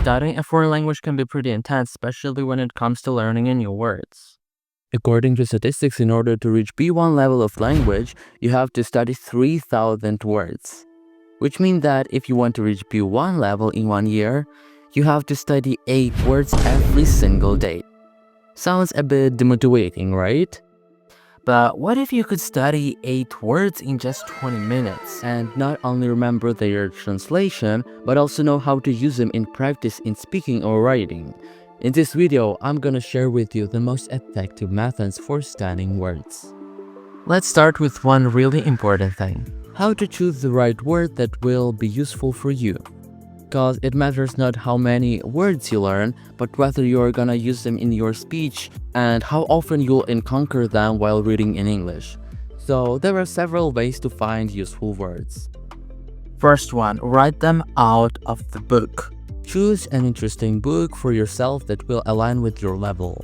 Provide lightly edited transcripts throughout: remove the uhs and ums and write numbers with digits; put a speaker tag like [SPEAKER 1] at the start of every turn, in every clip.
[SPEAKER 1] Studying a foreign language can be pretty intense, especially when it comes to learning new words. According to statistics, in order to reach B1 level of language, you have to study 3,000 words. Which means that if you want to reach B1 level in 1 year, you have to study 8 words every single day. Sounds a bit demotivating, right? But what if you could study 8 words in just 20 minutes and not only remember their translation, but also know how to use them in practice in speaking or writing? In this video, I'm gonna share with you the most effective methods for studying words. Let's start with one really important thing: how to choose the right word that will be useful for you. Because it matters not how many words you learn, but whether you're gonna use them in your speech and how often you'll encounter them while reading in English. So there are several ways to find useful words. First one, write them out of the book. Choose an interesting book for yourself that will align with your level.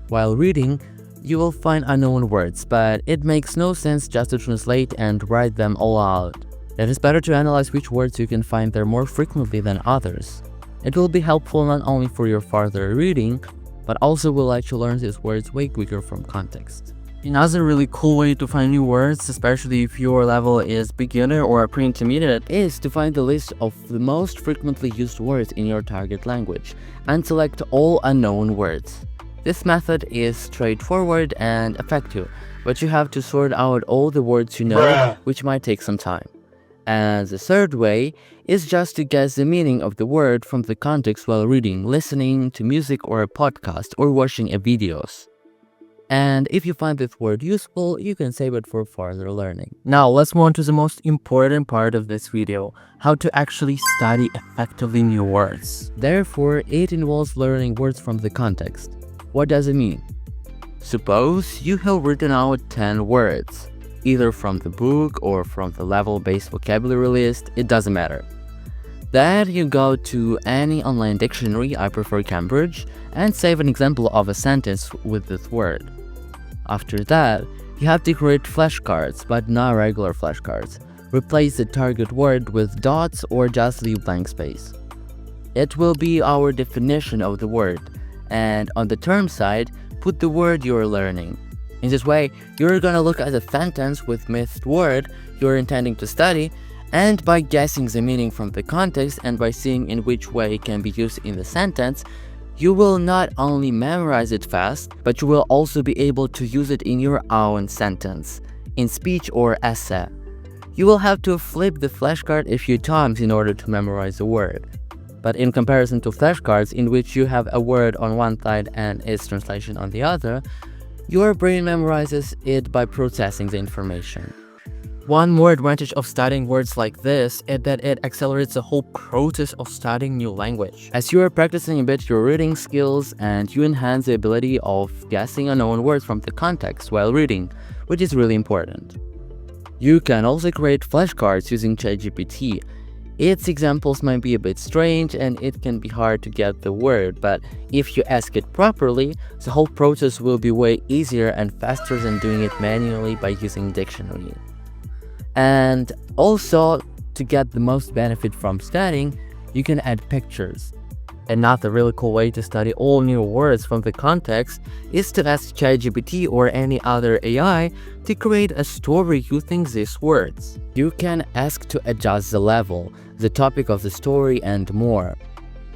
[SPEAKER 1] While reading, you will find unknown words, but it makes no sense just to translate and write them all out. It is better to analyze which words you can find there more frequently than others. It will be helpful not only for your further reading, but also will let you learn these words way quicker from context. Another really cool way to find new words, especially if your level is beginner or pre-intermediate, is to find the list of the most frequently used words in your target language and select all unknown words. This method is straightforward and effective, but you have to sort out all the words you know, which might take some time. And the third way is just to guess the meaning of the word from the context while reading, listening to music or a podcast, or watching videos. And if you find this word useful, you can save it for further learning. Now let's move on to the most important part of this video: how to actually study effectively new words. Therefore, it involves learning words from the context. What does it mean? Suppose you have written out 10 words, either from the book or from the level-based vocabulary list, it doesn't matter. Then you go to any online dictionary, I prefer Cambridge, and save an example of a sentence with this word. After that, you have to create flashcards, but not regular flashcards. Replace the target word with dots or just leave blank space. It will be our definition of the word, and on the term side, put the word you're learning. In this way, you're gonna look at a sentence with missed word you're intending to study, and by guessing the meaning from the context and by seeing in which way it can be used in the sentence, you will not only memorize it fast, but you will also be able to use it in your own sentence, in speech or essay. You will have to flip the flashcard a few times in order to memorize the word. But in comparison to flashcards in which you have a word on one side and its translation on the other, your brain memorizes it by processing the information. One more advantage of studying words like this is that it accelerates the whole process of studying new language. As you are practicing a bit your reading skills, and you enhance the ability of guessing unknown words from the context while reading, which is really important. You can also create flashcards using ChatGPT. Its examples might be a bit strange and it can be hard to get the word, but if you ask it properly, the whole process will be way easier and faster than doing it manually by using dictionary. And also, to get the most benefit from studying, you can add pictures. Another really cool way to study all new words from the context is to ask ChatGPT or any other AI to create a story using these words. You can ask to adjust the level, the topic of the story, and more.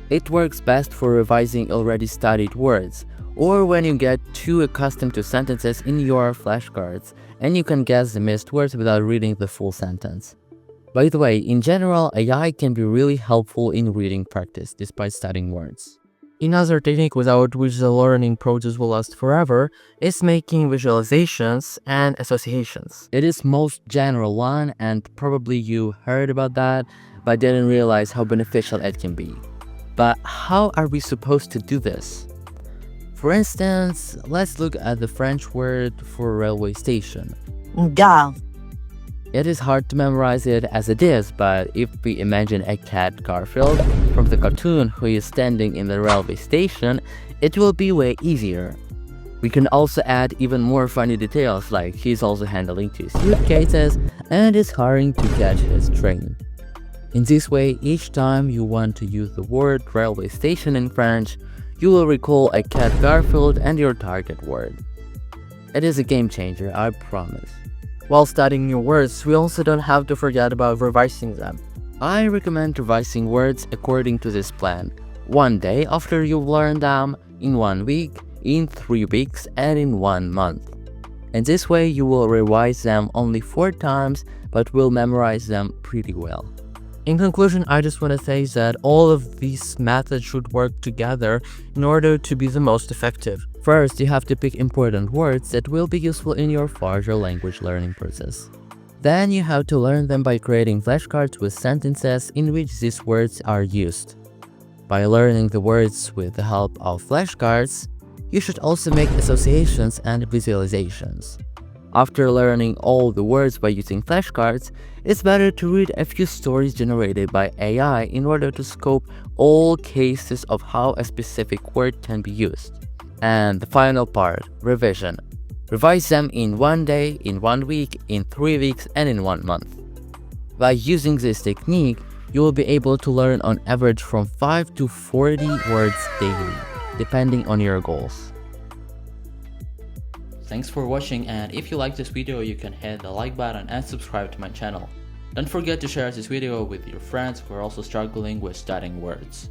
[SPEAKER 1] It works best for revising already studied words, or when you get too accustomed to sentences in your flashcards and you can guess the missed words without reading the full sentence. By the way, in general, AI can be really helpful in reading practice despite studying words. Another technique without which the learning process will last forever is making visualizations and associations. It is most general one, and probably you heard about that but didn't realize how beneficial it can be. But how are we supposed to do this? For instance, let's look at the French word for railway station.
[SPEAKER 2] Gare.
[SPEAKER 1] It is hard to memorize it as it is, but if we imagine a cat Garfield from the cartoon who is standing in the railway station, it will be way easier. We can also add even more funny details, like he's also handling 2 suitcases and is hurrying to catch his train. In this way, each time you want to use the word railway station in French, you will recall a cat Garfield and your target word. It is a game changer, I promise. While studying new words, we also don't have to forget about revising them. I recommend revising words according to this plan. 1 day after you've learned them, in 1 week, in 3 weeks, and in 1 month. And this way you will revise them only 4 times, but will memorize them pretty well. In conclusion, I just want to say that all of these methods should work together in order to be the most effective. First, you have to pick important words that will be useful in your further language learning process. Then you have to learn them by creating flashcards with sentences in which these words are used. By learning the words with the help of flashcards, you should also make associations and visualizations. After learning all the words by using flashcards, it's better to read a few stories generated by AI in order to scope all cases of how a specific word can be used. And the final part, revision. Revise them in 1 day, in 1 week, in 3 weeks, and in 1 month. By using this technique, you will be able to learn on average from 5 to 40 words daily, depending on your goals. Thanks for watching, and if you like this video, you can hit the like button and subscribe to my channel. Don't forget to share this video with your friends who are also struggling with studying words.